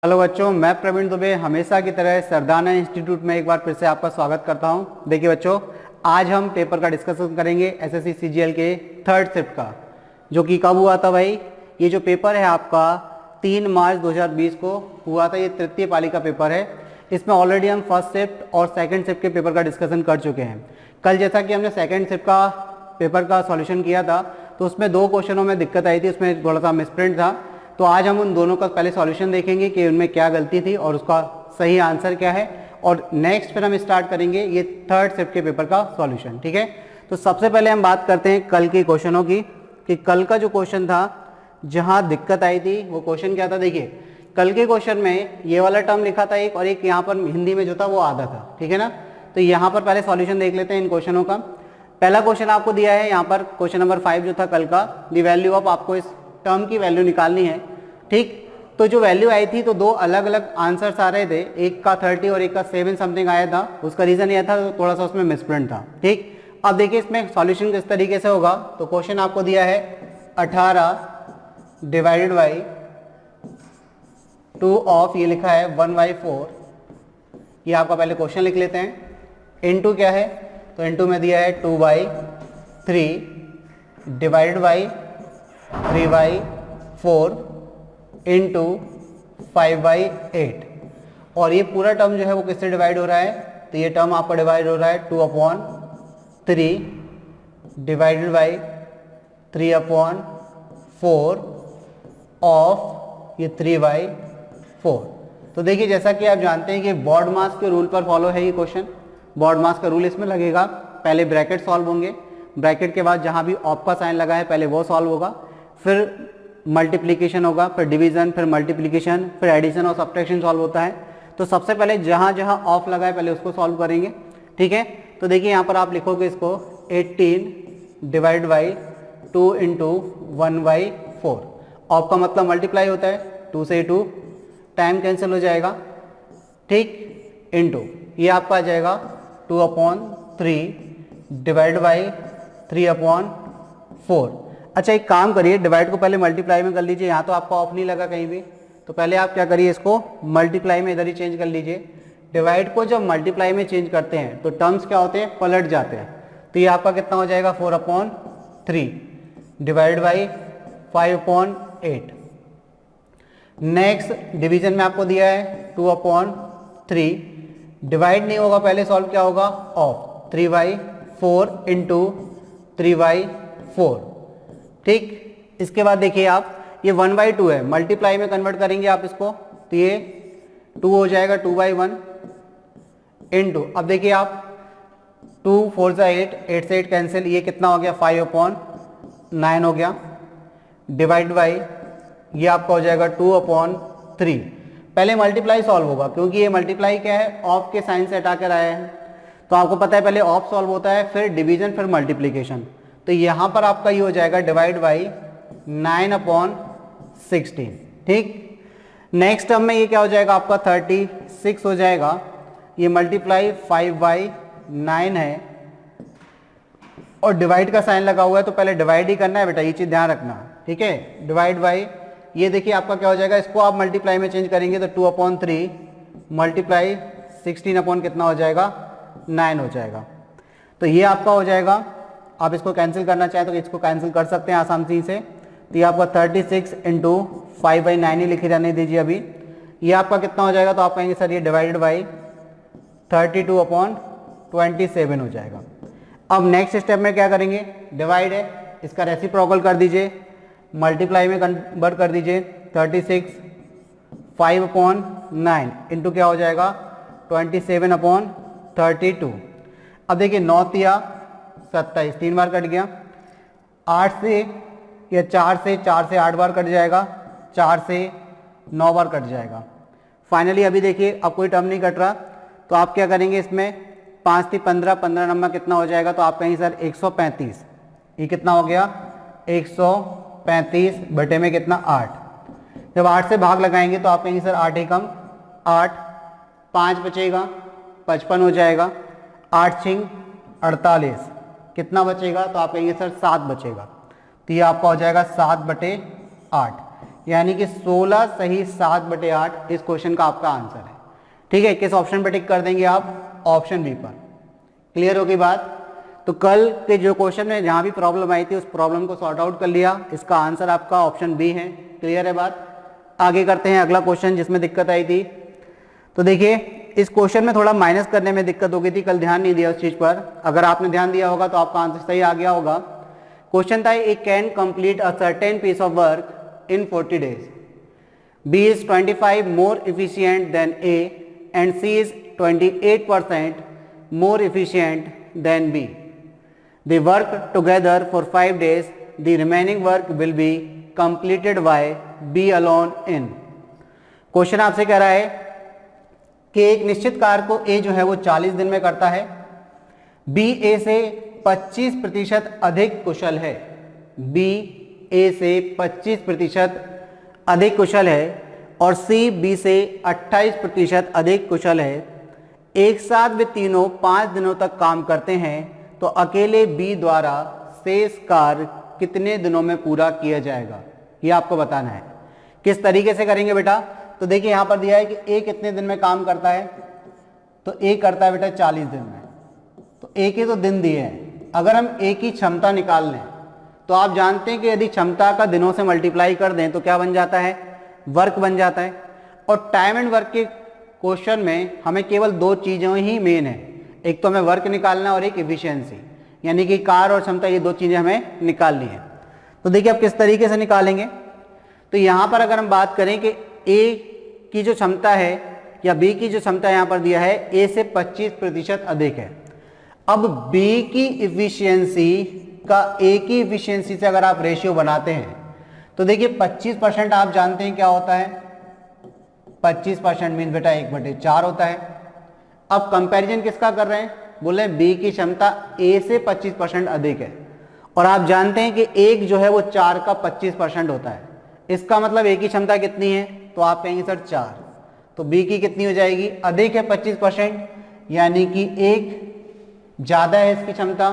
Hello बच्चों, मैं प्रवीण दुबे हमेशा की तरह सरदाना इंस्टीट्यूट में एक बार फिर से आपका स्वागत करता हूं। देखिए बच्चों, आज हम पेपर का डिस्कशन करेंगे एसएससी सीजीएल के थर्ड शिफ्ट का, जो कि कब हुआ था भाई। ये जो पेपर है आपका 3 मार्च 2020 को हुआ था। ये तृतीय पाली का पेपर है। इसमें ऑलरेडी हम फर्स्ट शिफ्ट और सेकेंड शिफ्ट के पेपर का डिस्कशन कर चुके हैं। कल जैसा कि हमने सेकेंड शिफ्ट का पेपर का सॉल्यूशन किया था, तो उसमें 2 क्वेश्चनों में दिक्कत आई थी, उसमें थोड़ा सा मिसप्रिंट था। तो आज हम उन दोनों का पहले सॉल्यूशन देखेंगे कि उनमें क्या गलती थी और उसका सही आंसर क्या है, और नेक्स्ट फिर हम स्टार्ट करेंगे ये थर्ड शिफ्ट के पेपर का सॉल्यूशन। ठीक है, तो सबसे पहले हम बात करते हैं कल के क्वेश्चनों की, कि कल का जो क्वेश्चन था जहां दिक्कत आई थी वो क्वेश्चन क्या था। देखिए, कल के क्वेश्चन में ये वाला टर्म लिखा था एक, और एक यहाँ पर हिंदी में जो था वो आधा था। ठीक है ना, तो यहाँ पर पहले सॉल्यूशन देख लेते हैं इन क्वेश्चनों का। पहला क्वेश्चन आपको दिया है यहाँ पर, क्वेश्चन नंबर 5 जो था कल का, द वैल्यू ऑफ, आपको इस टर्म की वैल्यू निकालनी है। ठीक, तो जो वैल्यू आई थी तो 2 अलग अलग आंसर्स आ रहे थे, एक का 30 और एक का 7 समथिंग आया था। उसका रीजन यह था थोड़ा सा उसमें मिसप्रिंट था। ठीक, अब देखिए इसमें सॉल्यूशन किस तरीके से होगा। तो क्वेश्चन आपको दिया है 18 डिवाइडेड बाई 2 ऑफ, ये लिखा है 1/4। ये आपका पहले क्वेश्चन लिख लेते हैं। इनटू क्या है, तो इनटू में दिया है 2/3 डिवाइडेड बाई 3/4 इंटू 5/8। और ये पूरा टर्म जो है वो किससे डिवाइड हो रहा है, तो ये टर्म आपका डिवाइड हो रहा है 2/3 डिवाइडेड बाई 3/4 ऑफ ये 3/4। तो देखिए, जैसा कि आप जानते हैं कि बॉड मास के रूल पर फॉलो है ये क्वेश्चन। बॉड मास का रूल इसमें लगेगा, पहले ब्रैकेट सॉल्व होंगे, ब्रैकेट के बाद जहां भी ऑफ का साइन लगा है पहले वो सॉल्व होगा, फिर मल्टीप्लिकेशन होगा, फिर डिवीजन, फिर मल्टीप्लिकेशन, फिर एडिशन और सब्ट्रैक्शन सॉल्व होता है। तो सबसे पहले जहां जहां ऑफ लगा है पहले उसको सॉल्व करेंगे। ठीक है, तो देखिए यहाँ पर आप लिखोगे इसको 18 डिवाइड बाई 2 इंटू 1/4। ऑफ का मतलब मल्टीप्लाई होता है, 2 से 2 टाइम कैंसिल हो जाएगा। ठीक, इंटू ये आपका आ जाएगा 2/3 डिवाइड बाई 3/4। अच्छा, एक काम करिए, डिवाइड को पहले मल्टीप्लाई में कर लीजिए। यहाँ तो आपका ऑफ नहीं लगा कहीं भी, तो पहले आप क्या करिए, इसको मल्टीप्लाई में इधर ही चेंज कर लीजिए। डिवाइड को जब मल्टीप्लाई में चेंज करते हैं तो टर्म्स क्या होते हैं, पलट जाते हैं। तो ये आपका कितना हो जाएगा 4/3 डिवाइड बाई 5/8। नेक्स्ट डिवीजन में आपको दिया है 2/3, डिवाइड नहीं होगा, पहले सॉल्व क्या होगा, ऑफ 3/4 इंटू 3/4। ठीक, इसके बाद देखिए आप, ये 1/2 है, मल्टीप्लाई में कन्वर्ट करेंगे आप इसको, तो ये 2 हो जाएगा 2/1 इंटू, अब देखिए आप 2 4 से 8, 8 से 8 कैंसिल, ये कितना हो गया 5/9 हो गया, डिवाइड बाई ये आपका हो जाएगा 2/3। पहले मल्टीप्लाई सॉल्व होगा, क्योंकि ये मल्टीप्लाई क्या है, ऑफ के साइन से हटा कर आया है। तो आपको पता है पहले ऑफ सॉल्व होता है, फिर डिवीजन, फिर मल्टीप्लीकेशन। तो यहां पर आपका ये हो जाएगा डिवाइड बाई 9/16। ठीक, नेक्स्ट टर्म में ये क्या हो जाएगा आपका 36 हो जाएगा। ये मल्टीप्लाई 5/9 है और डिवाइड का साइन लगा हुआ है, तो पहले डिवाइड ही करना है बेटा, ये चीज ध्यान रखना। ठीक है, डिवाइड बाई ये देखिए आपका क्या हो जाएगा, इसको आप मल्टीप्लाई में चेंज करेंगे तो 2/3 मल्टीप्लाई 16 कितना हो जाएगा 9 हो जाएगा। तो ये आपका हो जाएगा, आप इसको कैंसिल करना चाहें तो इसको कैंसिल कर सकते हैं आसानी से। तो ये आपका 36 इंटू 5/9 ही लिखे रहने दीजिए अभी। ये आपका कितना हो जाएगा, तो आप कहेंगे सर ये डिवाइडेड बाई 32/27 हो जाएगा। अब नेक्स्ट स्टेप में क्या करेंगे, डिवाइड है, इसका रेसिप्रोकल कर दीजिए, मल्टीप्लाई में कन्वर्ट कर दीजिए। 36 5/9 इंटू क्या हो जाएगा 27/32। अब देखिए 9 तिया 27, 3 बार कट गया। 8 से या 4 से 8 बार कट जाएगा, 4 से 9 बार कट जाएगा। फाइनली अभी देखिए अब कोई टर्म नहीं कट रहा, तो आप क्या करेंगे, इसमें 5 से 15, 15 नंबर कितना हो जाएगा, तो आप कहेंगे सर 135। ये कितना हो गया 135 बटे में कितना 8। जब 8 से भाग लगाएंगे तो आप कहेंगे सर 8 एकम 8, 5 बचेगा 55 हो जाएगा, 8 छिंग 48, कितना बचेगा, तो आप कहेंगे सर 7 बचेगा। तो ये आपका हो जाएगा 7/8। यानी कि 16 सही 7/8 इस क्वेश्चन का आपका आंसर है। ठीक है, किस ऑप्शन पर टिक कर देंगे आप? ऑप्शन बी पर। क्लियर होगी बात? तो कल के जो क्वेश्चन में जहां भी प्रॉब्लम आई थी उस प्रॉब्लम को सॉर्ट आउट कर लिया, इसका आंसर आपका ऑप्शन बी है। क्लियर है बात? आगे करते हैं अगला क्वेश्चन जिसमें दिक्कत आई थी। तो देखिए इस क्वेश्चन में थोड़ा माइनस करने में दिक्कत हो गई थी, कल ध्यान नहीं दिया उस चीज पर। अगर आपने ध्यान दिया होगा तो आपका आंसर सही आ गया होगा। क्वेश्चन था A can complete a certain piece of work in 40 days. B is 25 more efficient than A and C is 28% more efficient than B. They work together for 5 days. The remaining work will be completed by B alone in. Question आपसे कह रहा है कि एक निश्चित कार्य को A जो है वो 40 दिन में करता है, B A से 25% अधिक कुशल है। B A से 25% अधिक कुशल है और C B से 28% अधिक कुशल है। एक साथ वे तीनों 5 दिनों तक काम करते हैं, तो अकेले B द्वारा शेष कार्य कितने दिनों में पूरा किया जाएगा, ये आपको बताना है। किस तरीके से करेंगे बेटा? तो देखिए यहां पर दिया है कि A कितने दिन में काम करता है, तो A करता है बेटा 40 दिन में। तो A के तो दिन दिए हैं, अगर हम A की क्षमता निकाल लें तो आप जानते हैं कि यदि क्षमता का दिनों से मल्टीप्लाई कर दें तो क्या बन जाता है? वर्क बन जाता है। और टाइम एंड वर्क के क्वेश्चन में हमें केवल 2 चीजें ही मेन है, एक तो हमें वर्क निकालना और एक एफिशिएंसी, यानी कि कार्य और क्षमता, ये 2 चीजें हमें निकालनी है। तो देखिए अब किस तरीके से निकालेंगे। तो यहां पर अगर हम बात करें कि A की जो क्षमता है या B की जो क्षमता यहां पर दिया है A से 25% अधिक है। अब B की इफिशियंसी का A की इफिशियंसी से अगर आप रेशियो बनाते हैं तो देखिए 25% आप जानते हैं क्या होता है? 25% मीन बेटा 1/4 होता है। अब कंपैरिजन किसका कर रहे हैं? बोले B की क्षमता A से 25% अधिक है और आप जानते हैं कि 1 जो है वो 4 का 25% होता है। इसका मतलब A की क्षमता कितनी है? तो आप कहेंगे सर 4, तो B की कितनी हो जाएगी? अधिक है 25%, यानी कि 1 ज्यादा है इसकी क्षमता,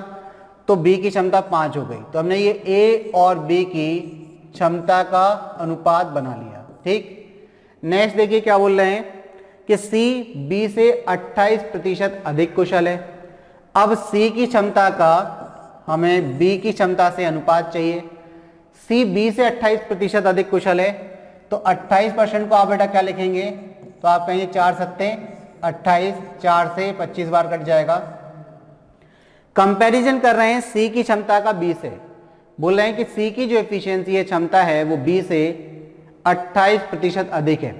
तो B की क्षमता 5 हो गई। तो हमने ये A और B की क्षमता का अनुपात बना लिया। ठीक, नेक्स्ट देखिए क्या बोल रहे हैं कि C B से 28% अधिक कुशल है। अब C की क्षमता का हमें B की क्षमता से अनुपात चाहिए। C B से 28% अधिक कुशल है, तो 28% को आप बेटा क्या लिखेंगे? तो आप कहेंगे 4 सत्ते 28, 4 से 25 बार कट जाएगा। कंपैरिजन कर रहे हैं C की क्षमता का B से, बोल रहे हैं कि C की जो एफिशिएंसी है, क्षमता है, वो B से 28% अधिक है।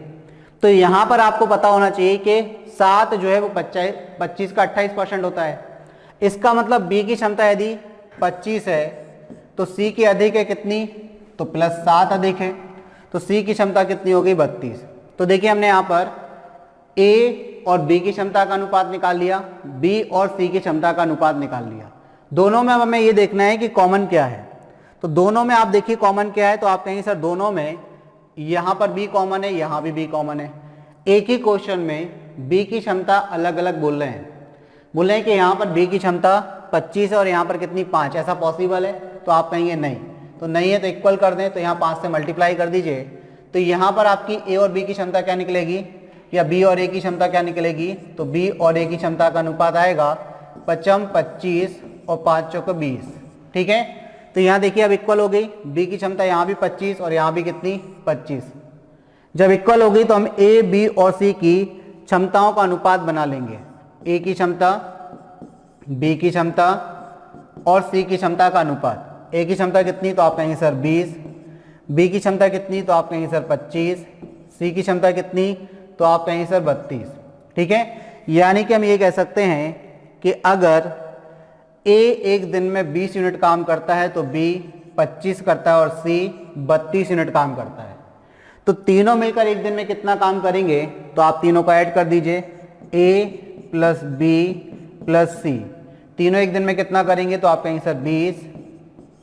तो यहां पर आपको पता होना चाहिए कि 7 जो है वो 25 का 28% होता है। इसका मतलब B की क्षमता यदि 25 है तो C की अधिक है कितनी? तो +7 अधिक है, तो C की क्षमता कितनी हो गई? 32। तो देखिए हमने यहाँ पर A और B की क्षमता का अनुपात निकाल लिया, B और C की क्षमता का अनुपात निकाल लिया। दोनों में हमें ये देखना है कि कॉमन क्या है। तो दोनों में आप देखिए कॉमन क्या है, तो आप कहेंगे सर दोनों में यहाँ पर B कॉमन है, यहाँ भी B कॉमन है। एक ही क्वेश्चन में B की क्षमता अलग अलग बोल रहे हैं, बोल रहे हैं कि यहाँ पर B की क्षमता 25 है और यहाँ पर कितनी? 5। ऐसा पॉसिबल है? तो आप कहेंगे नहीं, तो नहीं है तो इक्वल कर दें, तो यहाँ 5 से मल्टीप्लाई कर दीजिए। तो यहाँ पर आपकी A और B की क्षमता क्या निकलेगी, या B और A की क्षमता क्या निकलेगी? तो B और A की क्षमता का अनुपात आएगा 5 25 और 5 चौके 20। ठीक है, तो यहाँ देखिए अब इक्वल हो गई। B की क्षमता यहाँ भी 25 और यहाँ भी कितनी? 25। जब इक्वल हो गई तो हम A B और C की क्षमताओं का अनुपात बना लेंगे। A की क्षमता, B की क्षमता और C की क्षमता का अनुपात। A की क्षमता कितनी? तो आप कहेंगे सर 20। B की क्षमता कितनी? तो आप कहेंगे सर 25। C की क्षमता कितनी? तो आप कहेंगे सर 32। ठीक है, यानी कि हम ये कह सकते हैं कि अगर A एक दिन में 20 यूनिट काम करता है तो B 25 करता है और C 32 यूनिट काम करता है। तो तीनों मिलकर एक दिन में कितना काम करेंगे? तो आप तीनों को ऐड कर दीजिए, A plus B plus C। तीनों एक दिन में कितना करेंगे? तो आप कहेंगे सर 20,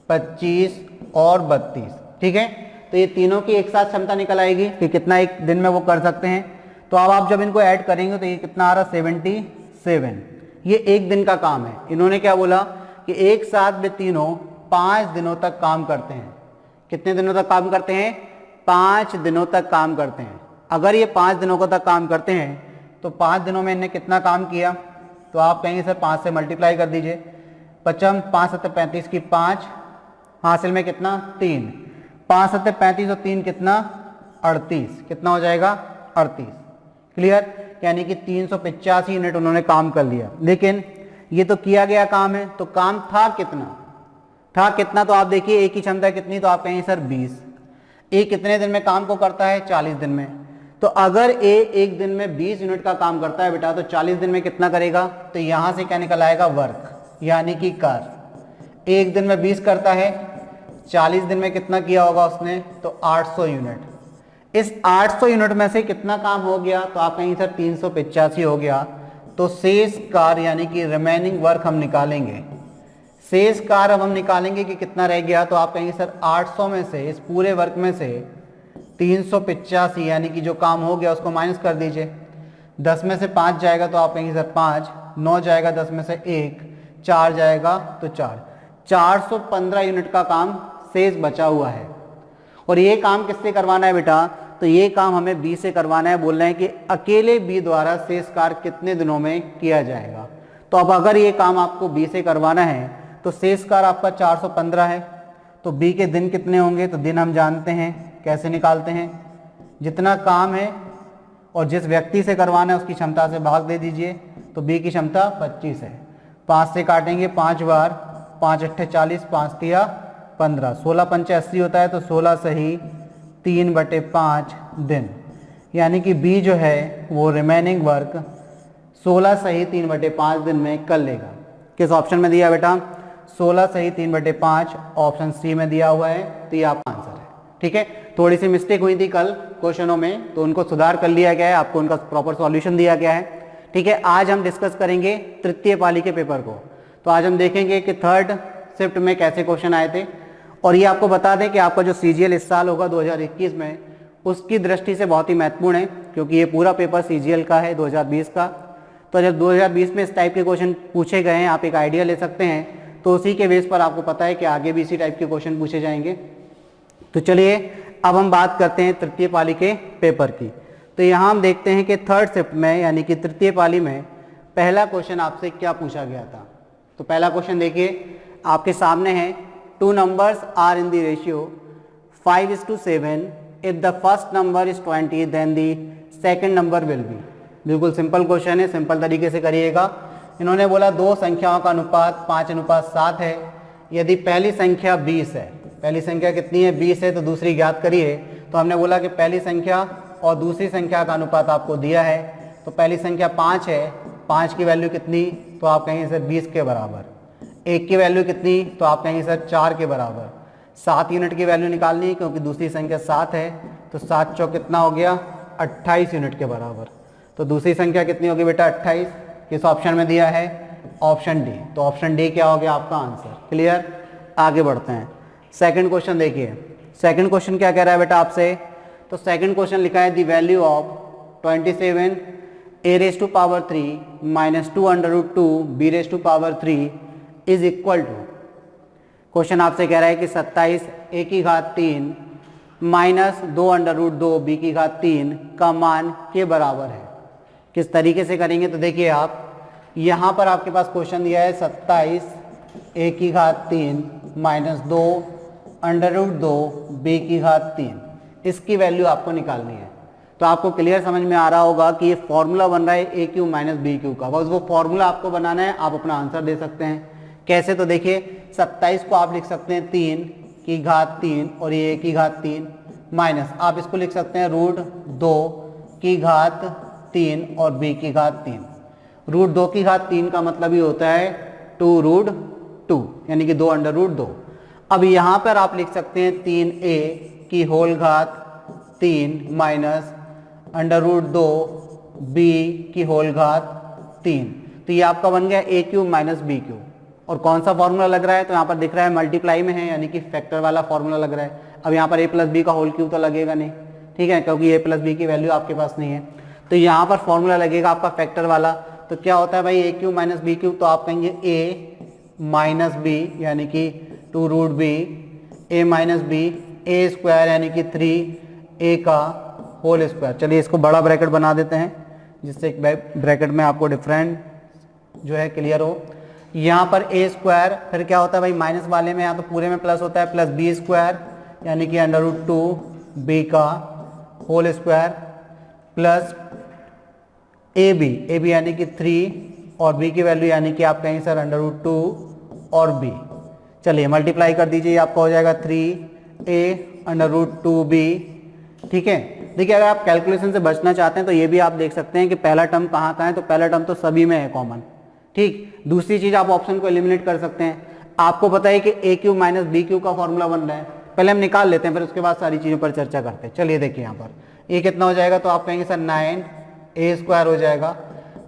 25 और 32। ठीक है, तो ये तीनों की एक साथ क्षमता निकल आएगी कि कितना एक दिन में वो कर सकते हैं। तो अब आप जब इनको ऐड करेंगे तो ये कितना आ रहा? 77। ये एक दिन का काम है। इन्होंने क्या बोला कि एक साथ वे तीनों 5 दिनों तक काम करते हैं। कितने दिनों तक काम करते हैं? 5 दिनों तक काम करते हैं। अगर ये 5 दिनों को तक काम करते हैं तो 5 दिनों में इन्हें कितना काम किया, तो आप कहेंगे सर 5 से मल्टीप्लाई कर दीजिए। 55 5 7 35 की 5, हासिल में कितना 3, 5 7 35 और 3 कितना 38, कितना हो जाएगा 38। क्लियर, यानी कि 385 यूनिट उन्होंने काम कर लिया। लेकिन ये तो किया गया काम है, तो काम था कितना, तो आप देखिए ए की क्षमता कितनी, तो आप कहेंगे सर 20। ए कितने दिन में काम को करता है, 40 दिन में। तो अगर ए एक दिन में 20 यूनिट का काम करता है बेटा, तो 40 दिन में कितना करेगा, तो यहां से क्या निकल आएगा वर्क, यानी कि कार्य। एक दिन में 20 करता है, 40 दिन में कितना किया होगा उसने, तो 800 यूनिट। इस 800 यूनिट में से कितना काम हो गया, तो आप कहेंगे सर 385 हो गया। तो शेष कार्य यानी कि रिमेनिंग वर्क हम निकालेंगे। शेष कार्य अब हम निकालेंगे कि कितना रह गया, तो आप कहेंगे सर 800 में से, इस पूरे वर्क में से 385 यानी कि जो काम हो गया उसको माइनस कर दीजिए। 10 में से 5 जाएगा तो आप कहेंगे सर 5, 9 जाएगा 10 में से 1, 4 जाएगा तो 4, 415 यूनिट का काम शेष बचा हुआ है। और ये काम किससे करवाना है बेटा, तो ये काम हमें बी से करवाना है। बोल रहे हैं कि अकेले बी द्वारा शेष कार्य कितने दिनों में किया जाएगा। तो अब अगर ये काम आपको बी से करवाना है तो शेष कार्य आपका 415 है, तो बी के दिन कितने होंगे, तो दिन हम जानते हैं, कैसे निकालते हैं, जितना काम है और जिस व्यक्ति से करवाना है उसकी क्षमता से भाग दे दीजिए। तो बी की क्षमता 25 है, 5 से काटेंगे 5 बार, 5 अट्ठे 40, 5 तिया 15, 16 पंचे 80 होता है, तो 16 सही 3/5 दिन, यानी कि बी जो है वो रिमेनिंग वर्क 16 सही 3/5 दिन में कर लेगा। किस ऑप्शन में दिया बेटा, 16 सही 3/5 ऑप्शन सी में दिया हुआ है, तो ये आपका आंसर है। ठीक है, थोड़ी सी मिस्टेक हुई थी कल क्वेश्चनों में, तो उनको सुधार कर लिया गया है, आपको उनका प्रॉपर सॉल्यूशन दिया गया है। ठीक है, आज हम डिस्कस करेंगे तृतीय पाली के पेपर को। तो आज हम देखेंगे कि थर्ड शिफ्ट में कैसे क्वेश्चन आए थे। और ये आपको बता दें कि आपका जो सीजीएल इस साल होगा 2021 में, उसकी दृष्टि से बहुत ही महत्वपूर्ण है, क्योंकि ये पूरा पेपर सीजीएल का है 2020 का। तो जब 2020 में इस टाइप के क्वेश्चन पूछे गए हैं, आप एक आइडिया ले सकते हैं, तो उसी के बेस पर आपको पता है कि आगे भी इसी टाइप के क्वेश्चन पूछे जाएंगे। तो चलिए अब हम बात करते हैं तृतीय पाली के पेपर की। तो यहाँ हम देखते हैं कि थर्ड शिफ्ट में यानी कि तृतीय पाली में पहला क्वेश्चन आपसे क्या पूछा गया था। तो पहला क्वेश्चन देखिए आपके सामने है, 2 numbers are in the ratio 5:7. If the first number is 20 then the second number will be। बिल्कुल सिंपल क्वेश्चन है, सिंपल तरीके से करिएगा। इन्होंने बोला दो संख्याओं का अनुपात 5:7 है। यदि पहली संख्या 20 है, पहली संख्या कितनी है 20 है, तो दूसरी ज्ञात करिए। तो हमने बोला कि पहली संख्या और दूसरी संख्या का अनुपात आपको दिया है। तो पहली संख्या 5 है, 5 की वैल्यू कितनी, तो आप कहेंगे सर 20 के बराबर। 1 की वैल्यू कितनी, तो आप कहेंगे सर 4 के बराबर। 7 यूनिट की वैल्यू निकालनी है क्योंकि दूसरी संख्या 7 है, तो 7 चौक कितना हो गया 28 यूनिट के बराबर। तो दूसरी संख्या कितनी होगी बेटा 28। किस ऑप्शन में दिया है, ऑप्शन डी। तो ऑप्शन डी क्या हो गया आपका आंसर। क्लियर, आगे बढ़ते हैं। सेकंड क्वेश्चन देखिए, सेकंड क्वेश्चन क्या कह रहा है बेटा आपसे। तो सेकंड क्वेश्चन लिखा है the value of 27 a⁻³ - 2√2 b⁻³ is equal to. Question आपसे कह रहा है कि 27 a⁻³ माइनस 2√2 b⁻³ का मान के बराबर है। किस तरीके से करेंगे, तो देखिए आप यहाँ पर आपके पास क्वेश्चन दिया है 27 a⁻³ माइनस 2√2 b⁻³। इसकी वैल्यू आपको निकालनी है। तो आपको क्लियर समझ में आ रहा होगा कि ये फॉर्मूला बन रहा है a³ माइनस b³ का, बस वो फॉर्मूला आपको बनाना है, आप अपना आंसर दे सकते हैं। कैसे, तो देखिए 27 को आप लिख सकते हैं 3 और ये 1/3 माइनस आप इसको लिख सकते हैं √2 और b⁻3। √2 का मतलब ही होता है 2√2 यानी कि 2√2। अब यहाँ पर आप लिख सकते हैं 3a⁻³ माइनस √2 b⁻3। तो ये आपका बन गया a³ माइनस b³। और कौन सा फॉर्मूला लग रहा है, तो यहाँ पर दिख रहा है मल्टीप्लाई में है, यानी कि फैक्टर वाला फॉर्मूला लग रहा है। अब यहाँ पर a + b का होल क्यूब तो लगेगा नहीं, ठीक है, क्योंकि a + b की वैल्यू आपके पास नहीं है। तो यहाँ पर फॉर्मूला लगेगा आपका फैक्टर वाला। तो क्या होता है भाई a³ माइनस b³, तो आप कहेंगे a माइनस b यानी कि 2√b, a minus b, a² यानी कि 3, ए का होल स्क्वायर। चलिए इसको बड़ा ब्रैकेट बना देते हैं जिससे एक ब्रैकेट में आपको डिफरेंट जो है क्लियर हो। यहाँ पर ए स्क्वायर फिर क्या होता है भाई, माइनस वाले में यहाँ तो पूरे में प्लस होता है, प्लस बी स्क्वायर यानी कि √2 बी का whole square plus A B यानी कि 3 और बी की वैल्यू यानी कि आप कहेंगे सर √2 और बी। चलिए मल्टीप्लाई कर दीजिए, आपका हो जाएगा 3a √2b। ठीक है, देखिए अगर आप कैलकुलेशन से बचना चाहते हैं तो ये भी आप देख सकते हैं कि पहला टर्म कहाँ है, तो पहला टर्म तो सभी में है कॉमन। ठीक, दूसरी चीज आप ऑप्शन को एलिमिनेट कर सकते हैं। आपको पता है कि a³ माइनस b³ का फॉर्मूला बन रहा है, पहले हम निकाल लेते हैं फिर उसके बाद सारी चीजों पर चर्चा करते हैं। चलिए देखिए यहाँ पर a कितना हो जाएगा, तो आप कहेंगे सर 9a² हो जाएगा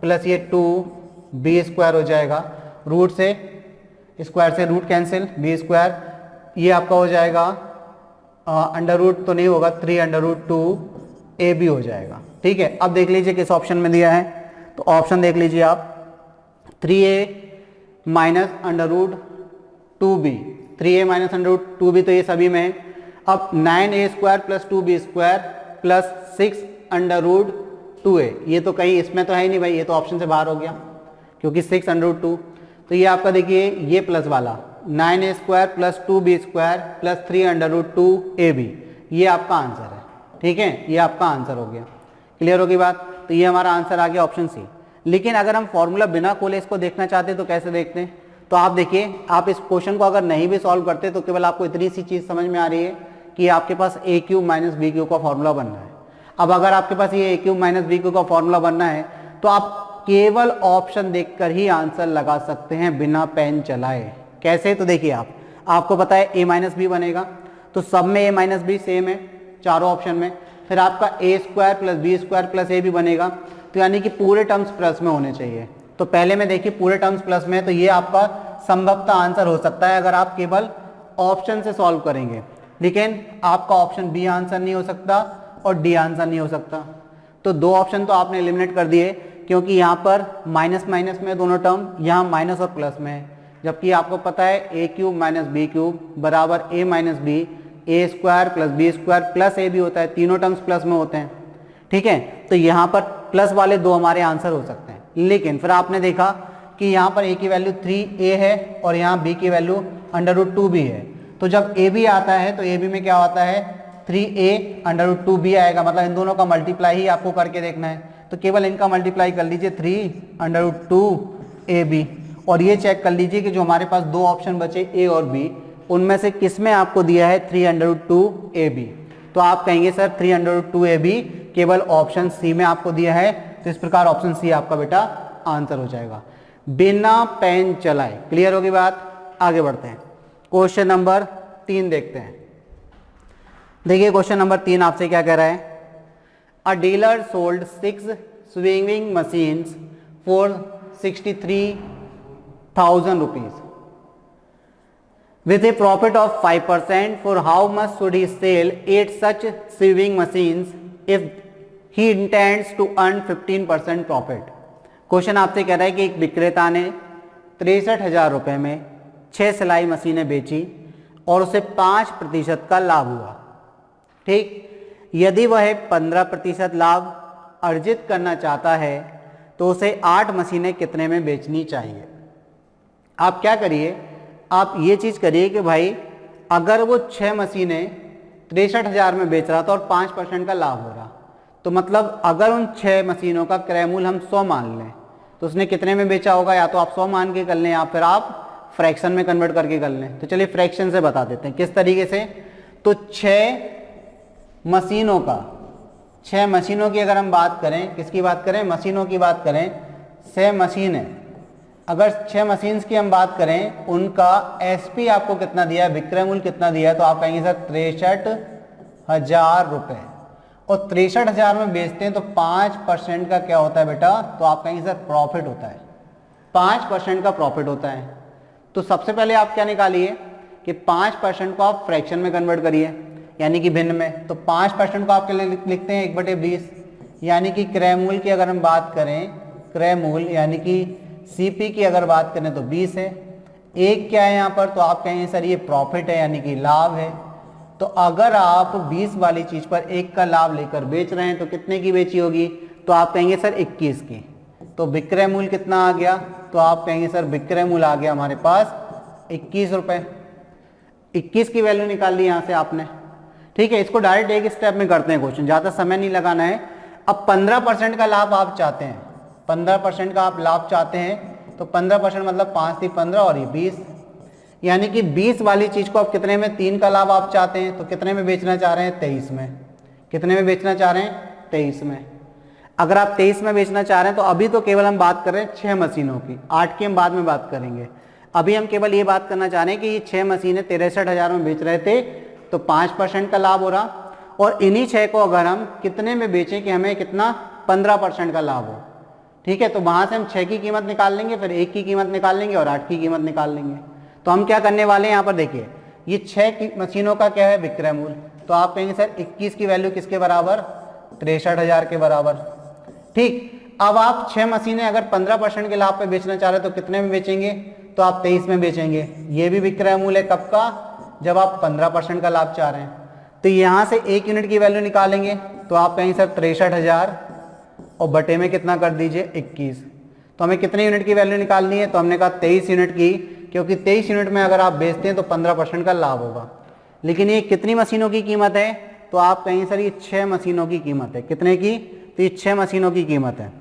प्लस ये 2b² हो जाएगा, रूट से स्क्वायर से रूट कैंसिल, b², ये आपका हो जाएगा अंडर रूट तो नहीं होगा, 3√2ab हो जाएगा। ठीक है, अब देख लीजिए किस ऑप्शन में दिया है, तो ऑप्शन देख लीजिए आप 3a minus √2b, 3a minus √2b तो ये सभी में है। अब 9a² plus 2b² plus 6√2a, ये तो कहीं इसमें तो है ही नहीं भाई, ये तो ऑप्शन से बाहर हो गया क्योंकि 6√2, तो ये आपका देखिए ये प्लस वाला 9a² plus 2b² plus 3√2ab, ये आपका आंसर है। ठीक है, ये आपका आंसर हो गया, क्लियर होगी बात। तो ये हमारा आंसर आ गया ऑप्शन सी। लेकिन अगर हम फॉर्मूला बिना खोले इसको देखना चाहते हैं तो कैसे देखते हैं, तो आप देखिए, आप इस क्वेश्चन को अगर नहीं भी सॉल्व करते तो केवल आपको इतनी सी चीज समझ में आ रही है कि आपके पास a³ माइनस b³ का फॉर्मूला बनना है। अब अगर आपके पास ये a³ माइनस b³ का फॉर्मूला बनना है तो आप केवल ऑप्शन देखकर ही आंसर लगा सकते हैं बिना पेन चलाए। कैसे, तो देखिए आपको पता है a माइनस बी बनेगा, तो सब में a माइनस बी सेम है चारों ऑप्शन में। फिर आपका a² plus b² plus a भी बनेगा, तो यानी कि पूरे टर्म्स प्लस में होने चाहिए। तो पहले में देखिए पूरे टर्म्स प्लस में है, तो ये आपका संभवतः आंसर हो सकता है अगर आप केवल ऑप्शन से सॉल्व करेंगे। लेकिन आपका ऑप्शन बी आंसर नहीं हो सकता और डी आंसर नहीं हो सकता, तो दो ऑप्शन तो आपने एलिमिनेट कर दिए क्योंकि यहाँ पर माइनस माइनस में दोनों टर्म, यहाँ माइनस और प्लस में है। जबकि आपको पता है a³ माइनस b³ बराबर a minus B, a² plus b² plus a भी होता है, तीनों टर्म्स प्लस में होते हैं। ठीक है, तो यहाँ पर प्लस वाले दो हमारे आंसर हो सकते हैं। लेकिन फिर आपने देखा कि यहाँ पर a की वैल्यू 3a है और यहाँ b की वैल्यू √2b है, तो जब a भी आता है तो a b में क्या होता है 3a √2b आएगा, मतलब इन दोनों का मल्टीप्लाई ही आपको करके देखना है। तो केवल इनका मल्टीप्लाई कर लीजिए 3√2ab, और ये चेक कर लीजिए कि जो हमारे पास दो ऑप्शन बचे a और b, उनमें से किस में आपको दिया है 3√2ab। तो आप कहेंगे सर 3√2ab केवल ऑप्शन सी में आपको दिया है, तो इस प्रकार ऑप्शन सी आपका बेटा आंसर हो जाएगा बिना पेन चलाए। क्लियर होगी बात, आगे बढ़ते हैं। क्वेश्चन नंबर 3 देखते हैं। देखिए क्वेश्चन नंबर 3 आपसे क्या कह रहा है, अ dealer sold 6 swinging machines for 63,000 rupees with a profit of 5%. For how much should he sell 8 such sewing machines if he intends to earn 15% profit? Question आपसे कह रहा है कि एक विक्रेता ने 63,000 रुपए में 6 सिलाई मशीनें बेची और उसे 5% का लाभ हुआ। ठीक, यदि वह 15% लाभ अर्जित करना चाहता है तो उसे 8 मशीनें कितने में बेचनी चाहिए। आप क्या करिए, आप ये चीज करिए कि भाई अगर वो 6 मशीनें 63,000 में बेच रहा था और 5% का लाभ हो रहा, तो मतलब अगर उन 6 मशीनों का क्रय मूल्य हम 100 मान लें तो उसने कितने में बेचा होगा। या तो आप 100 मान के कर लें या फिर आप फ्रैक्शन में कन्वर्ट करके कर लें। तो चलिए फ्रैक्शन से बता देते हैं किस तरीके से। तो 6 मशीनों का, 6 मशीनों की अगर हम बात करें, किसकी बात करें, मशीनों की बात करें, 6 मशीनें, अगर 6 मशीन्स की हम बात करें, उनका एसपी आपको कितना दिया है, विक्रय मूल्य कितना दिया है, तो आप कहेंगे सर 63,000 रुपए, और 63,000 में बेचते हैं तो 5% का क्या होता है बेटा, तो आप कहेंगे सर प्रॉफिट होता है, 5% का प्रॉफिट होता है। तो सबसे पहले आप क्या निकालिए कि 5% को आप फ्रैक्शन में कन्वर्ट करिए, यानी कि भिन्न में। तो 5% को आपके लिए लिखते हैं 1/20, यानी कि क्रय मूल्य की अगर हम बात करें, क्रय मूल्य यानी कि सीपी की अगर बात करें तो 20 है। एक क्या है यहाँ पर, तो आप कहेंगे सर ये प्रॉफिट है यानी कि लाभ है। तो अगर आप 20 वाली चीज पर 1 का लाभ लेकर बेच रहे हैं तो कितने की बेची होगी, तो आप कहेंगे सर 21 की। तो विक्रय मूल्य कितना आ गया, तो आप कहेंगे सर विक्रय मूल्य आ गया हमारे पास 21 रुपए। 21 की वैल्यू निकाल ली यहां से आपने। ठीक है, इसको डायरेक्ट एक स्टेप में करते हैं क्वेश्चन, ज्यादा समय नहीं लगाना है। अब 15% का लाभ आप चाहते हैं, 15% का आप लाभ चाहते हैं, तो 15% मतलब 5 थी 15 और ये 20, यानी कि 20 वाली चीज को आप कितने में, 3 का लाभ आप चाहते हैं, तो कितने में बेचना चाह रहे हैं, 23 में। कितने में बेचना चाह रहे हैं, 23 में। अगर आप 23 में बेचना चाह रहे हैं तो अभी तो केवल हम बात कर रहे हैं 6 मशीनों की, 8 की हम बाद में बात करेंगे। अभी हम केवल ये बात करना चाह रहे हैं कि ये 6 मशीनें 63,000 में बेच रहे थे, तो 5% का लाभ हो रहा, और इन्हीं 6 को अगर हम कितने में बेचें कि हमें कितना, 15% का लाभ हो। ठीक है, तो वहां से हम 6 की कीमत निकाल लेंगे, फिर 1 की कीमत निकाल लेंगे और 8 की कीमत निकाल लेंगे। तो हम क्या करने वाले हैं, यहाँ पर देखिए, ये 6 मशीनों का क्या है, विक्रय मूल्य। तो आप कहेंगे सर 21 की वैल्यू किसके बराबर, 63,000 के बराबर। ठीक, अब आप 6 मशीनें अगर 15% के लाभ पे बेचना चाह रहे हैं तो कितने में बेचेंगे, तो आप 23 में बेचेंगे। ये भी विक्रय मूल्य है, कब का, जब आप 15% का लाभ चाह रहे हैं। तो यहां से 1 यूनिट की वैल्यू निकालेंगे, तो आप कहेंगे सर 63,000 और बटे में कितना कर दीजिए, 21। तो हमें कितने यूनिट की वैल्यू निकालनी है, तो हमने कहा 23 यूनिट की, क्योंकि 23 यूनिट में अगर आप बेचते हैं तो 15% का लाभ होगा। लेकिन ये कितनी मशीनों की कीमत है, तो आप कहेंगे सर ये 6 मशीनों की कीमत है। कितने की, तो ये 6 मशीनों की कीमत है।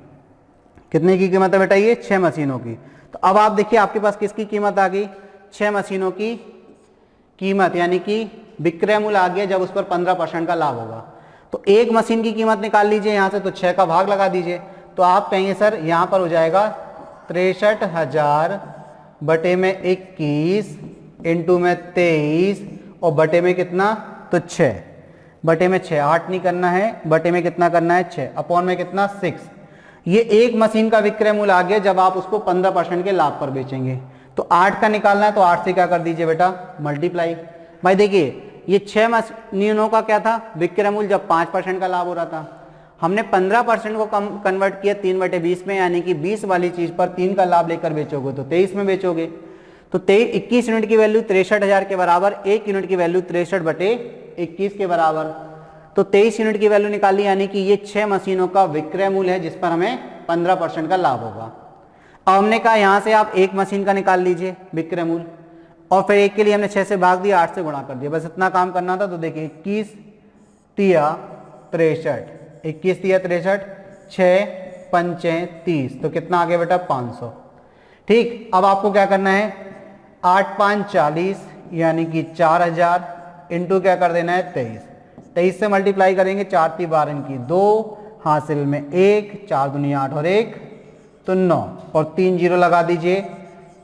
कितने की कीमत है बेटा, ये 6 मशीनों की। तो अब आप देखिए आपके पास किसकी कीमत आ गई, 6 मशीनों की कीमत, यानी कि विक्रय मूल्य आ गया जब उस पर 15% का लाभ होगा। तो एक मशीन की कीमत निकाल लीजिए यहाँ से, तो 6 का भाग लगा दीजिए। तो आप कहेंगे सर यहाँ पर हो जाएगा 63,000 बटे में 21 इंटू में 23 और बटे में कितना, तो 6, बटे में 6, 8 नहीं करना है, बटे में कितना करना है, 6, अपॉन में कितना, 6। ये एक मशीन का विक्रय मूल्य आ गया जब आप उसको 15% के लाभ पर बेचेंगे। तो 8 का निकालना है, तो 8 से क्या कर दीजिए बेटा, मल्टीप्लाई। भाई देखिए ये 6 मशीनों का क्या था, विक्रय मूल्य जब 5% का लाभ हो रहा था। हमने 15% को कम कन्वर्ट किया 3/20 में, यानी कि 20 वाली चीज पर 3 का लाभ लेकर बेचोगे तो 23 में बेचोगे। तो 21 यूनिट की वैल्यू 63,000 के बराबर, 1 यूनिट की वैल्यू 63/21 के बराबर। तो 23 यूनिट की वैल्यू निकाली, यानी कि ये 6 मशीनों का विक्रय मूल्य है जिस पर हमें 15% का लाभ होगा। अब हमने कहा यहां से आप एक मशीन का निकाल लीजिए विक्रय मूल्य, और फिर एक के लिए हमने 6 से भाग दिया, 8 से गुणा कर दिया, बस इतना काम करना था। तो देखिए 21 तिया 63, 21 तिया 63, 6 पंचे 30, तो कितना आ गया बेटा, 500। ठीक, अब आपको क्या करना है, 8 5 40, यानी कि 4000 इंटू क्या कर देना है, 23 से मल्टीप्लाई करेंगे, 4 × 12 की 2, हासिल में 1, 4 दूनी 8 और 1 तो 9, और 3 जीरो लगा दीजिए,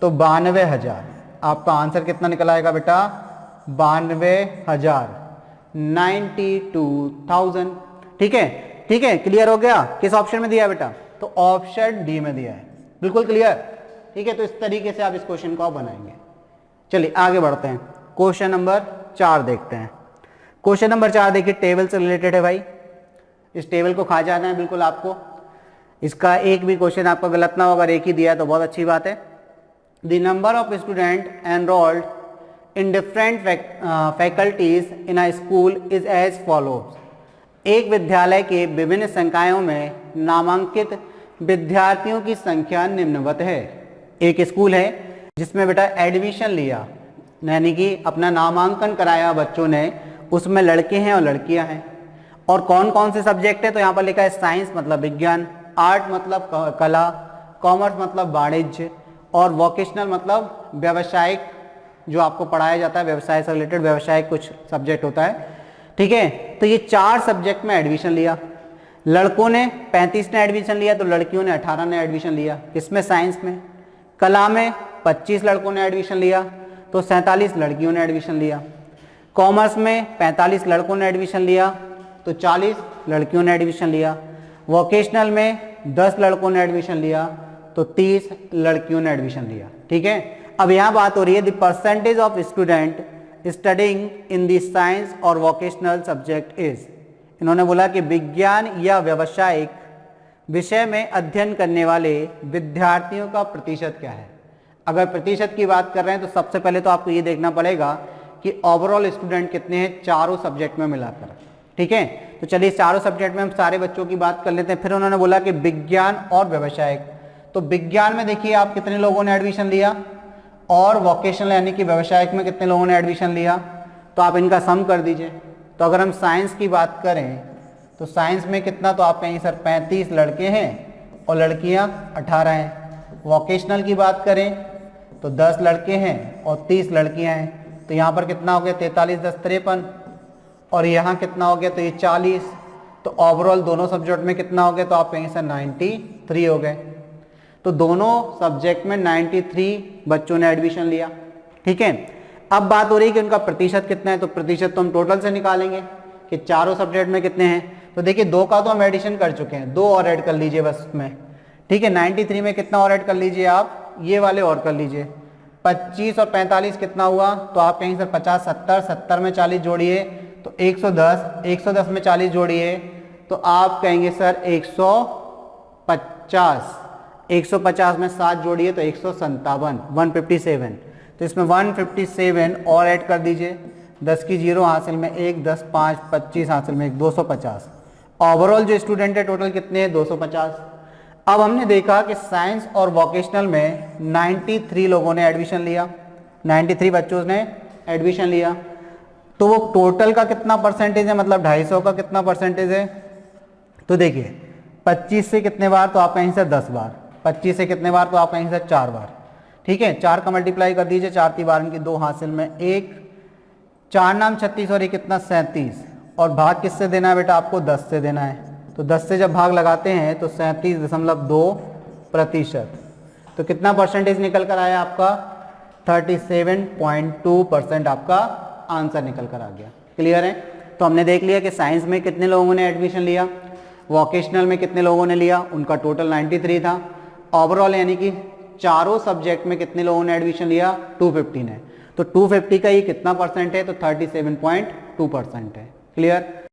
तो 92,000। आपका आंसर कितना निकल आएगा बेटा, 92,000, 92,000। ठीक है, ठीक है, क्लियर हो गया। किस ऑप्शन में दिया है बेटा, तो ऑप्शन डी में दिया है, बिल्कुल क्लियर। ठीक है, तो इस तरीके से आप इस क्वेश्चन को बनाएंगे। चलिए आगे बढ़ते हैं, क्वेश्चन नंबर 4 देखते हैं। क्वेश्चन नंबर 4 देखिए, टेबल से रिलेटेड है भाई, इस टेबल को खा जाना है बिल्कुल आपको। इसका एक भी क्वेश्चन आपका गलत ना हो, अगर एक ही दिया है तो बहुत अच्छी बात है। The number of student enrolled in different faculties in a school is as follows. एक विद्यालय के विभिन्न संकायों में नामांकित विद्यार्थियों की संख्या निम्नवत है। एक स्कूल है जिसमें बेटा एडमिशन लिया, यानी कि अपना नामांकन कराया बच्चों ने, उसमें लड़के हैं और लड़कियां हैं। और कौन कौन से सब्जेक्ट है, तो यहाँ पर लिखा है साइंस मतलब विज्ञान, आर्ट मतलब कला, कॉमर्स मतलब वाणिज्य, और वोकेशनल मतलब व्यावसायिक, जो आपको पढ़ाया जाता है व्यवसाय से रिलेटेड, व्यवसायिक कुछ सब्जेक्ट होता है। ठीक है, तो ये 4 सब्जेक्ट में एडमिशन लिया। लड़कों ने 35 ने एडमिशन लिया, तो लड़कियों ने 18 ने एडमिशन लिया। किसमें, साइंस में। कला में 25 लड़कों ने एडमिशन लिया, तो 47 लड़कियों ने एडमिशन लिया। कॉमर्स में 45 लड़कों ने एडमिशन लिया, तो 40 लड़कियों ने एडमिशन लिया। वोकेशनल में 10 लड़कों ने एडमिशन लिया, तो 30 लड़कियों ने एडमिशन लिया। ठीक है, अब यहाँ बात हो रही है the percentage of student studying in the science और वोकेशनल सब्जेक्ट इज। इन्होंने बोला कि विज्ञान या व्यावसायिक विषय में अध्ययन करने वाले विद्यार्थियों का प्रतिशत क्या है। अगर प्रतिशत की बात कर रहे हैं तो सबसे पहले तो आपको ये देखना पड़ेगा कि ओवरऑल स्टूडेंट कितने हैं चारों सब्जेक्ट में मिलाकर। ठीक है, तो चलिए चारों सब्जेक्ट में हम सारे बच्चों की बात कर लेते हैं। फिर उन्होंने बोला कि विज्ञान और व्यवसायिक, तो विज्ञान में देखिए आप कितने लोगों ने एडमिशन लिया, और वोकेशनल यानी कि व्यवसायिक में कितने लोगों ने एडमिशन लिया, तो आप इनका सम कर दीजिए। तो अगर हम साइंस की बात करें तो साइंस में कितना, तो आप कहेंगे सर 35 लड़के हैं और लड़कियां 18 हैं। वोकेशनल की बात करें तो 10 लड़के हैं और 30 लड़कियां हैं, तो यहाँ पर कितना हो गया 43 10 53, और यहाँ कितना हो गया तो ये 40। तो ओवरऑल दोनों सब्जेक्ट में कितना हो गया, तो आप कहेंगे सर 93 हो गए। तो दोनों सब्जेक्ट में 93 बच्चों ने एडमिशन लिया। ठीक है, अब बात हो रही है कि उनका प्रतिशत कितना है, तो प्रतिशत तो हम टोटल से निकालेंगे कि चारों सब्जेक्ट में कितने हैं। तो देखिए 2 का तो हम एडिशन कर चुके हैं, 2 और ऐड कर लीजिए बस में। ठीक है, 93 में कितना और ऐड कर लीजिए आप, ये वाले और कर लीजिए। 25 और 45 कितना हुआ, तो आप कहेंगे सर 50 70, 70 में 40 जोड़िए तो 110, 110 में 40 जोड़िए तो आप कहेंगे सर 150, 150 में 7 जोड़िए तो 157, 157। तो इसमें 157 और ऐड कर दीजिए, 10 की 0 हासिल में 1, 10 5 25 हासिल में 1, 250। ओवरऑल जो स्टूडेंट है टोटल कितने हैं 250। अब हमने देखा कि साइंस और वोकेशनल में 93 लोगों ने एडमिशन लिया, 93 बच्चों ने एडमिशन लिया, तो वो टोटल का कितना परसेंटेज है, मतलब 250 का कितना परसेंटेज है। तो देखिए 25 से कितने बार, तो आप कहेंगे सर 10 बार, 25 से कितने बार, तो आप कहेंगे सर 4 बार। ठीक है, 4 का मल्टीप्लाई कर दीजिए, 4 3 बार की 2 हासिल में 1, 4 नाम 36 और ये कितना 37, और भाग किससे देना है बेटा आपको 10 से देना है। तो 10 से जब भाग लगाते हैं तो 37.2%। तो कितना परसेंटेज निकल कर आया आपका 37.2% आपका आंसर निकल कर आ गया। क्लियर है, तो हमने देख लिया कि साइंस में कितने लोगों ने एडमिशन लिया, वोकेशनल में कितने लोगों ने लिया, उनका टोटल 93 था। ओवरऑल यानी कि चारों सब्जेक्ट में कितने लोगों ने एडमिशन लिया 250 ने, तो 250 का ये कितना परसेंट है, तो 37.2% है। क्लियर।